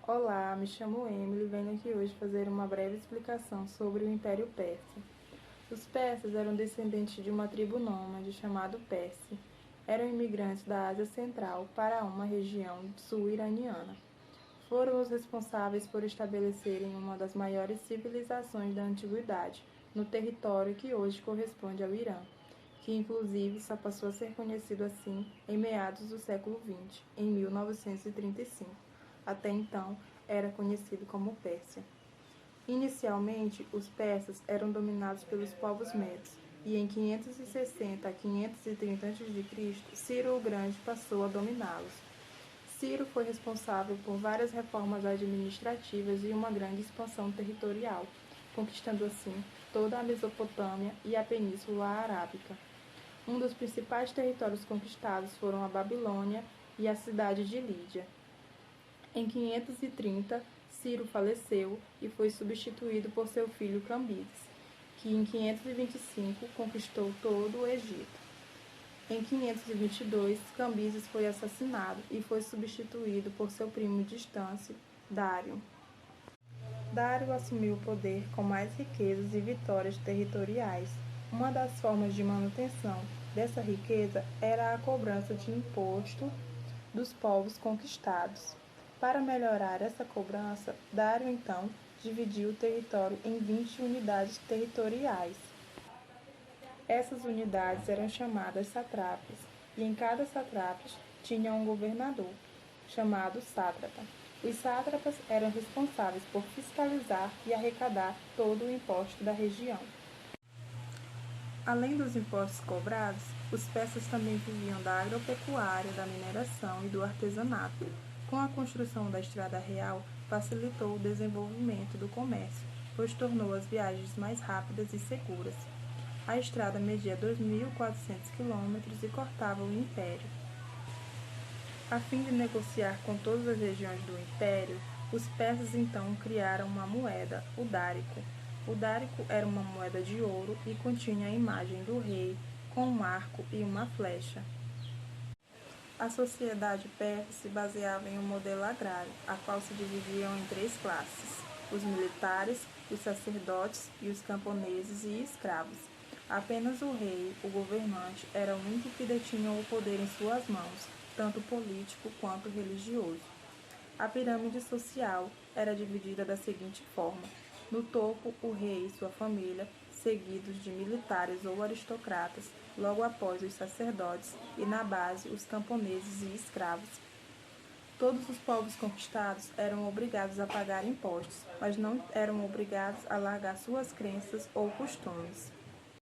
Olá, me chamo Emily e venho aqui hoje fazer uma breve explicação sobre o Império Persa. Os persas eram descendentes de uma tribo nômade chamada Perse. Eram imigrantes da Ásia Central para uma região sul-iraniana. Foram os responsáveis por estabelecerem uma das maiores civilizações da antiguidade, no território que hoje corresponde ao Irã, que inclusive só passou a ser conhecido assim em meados do século XX, em 1935. Até então, era conhecido como Pérsia. Inicialmente, os persas eram dominados pelos povos medos, e em 560 a 530 a.C., Ciro o Grande passou a dominá-los. Ciro foi responsável por várias reformas administrativas e uma grande expansão territorial, conquistando assim toda a Mesopotâmia e a Península Arábica. Um dos principais territórios conquistados foram a Babilônia e a cidade de Lídia. Em 530, Ciro faleceu e foi substituído por seu filho Cambises, que em 525 conquistou todo o Egito. Em 522, Cambises foi assassinado e foi substituído por seu primo distante, Dário. Dário assumiu o poder com mais riquezas e vitórias territoriais. Uma das formas de manutenção dessa riqueza era a cobrança de imposto dos povos conquistados. Para melhorar essa cobrança, Dário então dividiu o território em 20 unidades territoriais. Essas unidades eram chamadas sátrapas, e em cada sátrapa tinha um governador, chamado sátrapa. Os sátrapas eram responsáveis por fiscalizar e arrecadar todo o imposto da região. Além dos impostos cobrados, os persas também viviam da agropecuária, da mineração e do artesanato. Com a construção da estrada real, facilitou o desenvolvimento do comércio, pois tornou as viagens mais rápidas e seguras. A estrada media 2.400 quilômetros e cortava o império. A fim de negociar com todas as regiões do império, os persas então criaram uma moeda, o dárico. O dárico era uma moeda de ouro e continha a imagem do rei com um arco e uma flecha. A sociedade persa se baseava em um modelo agrário, a qual se dividiam em três classes: os militares, os sacerdotes e os camponeses e escravos. Apenas o rei, o governante, era o único que detinha o poder em suas mãos, tanto político quanto religioso. A pirâmide social era dividida da seguinte forma: no topo, o rei e sua família, seguidos de militares ou aristocratas, logo após os sacerdotes, e na base, os camponeses e escravos. Todos os povos conquistados eram obrigados a pagar impostos, mas não eram obrigados a largar suas crenças ou costumes.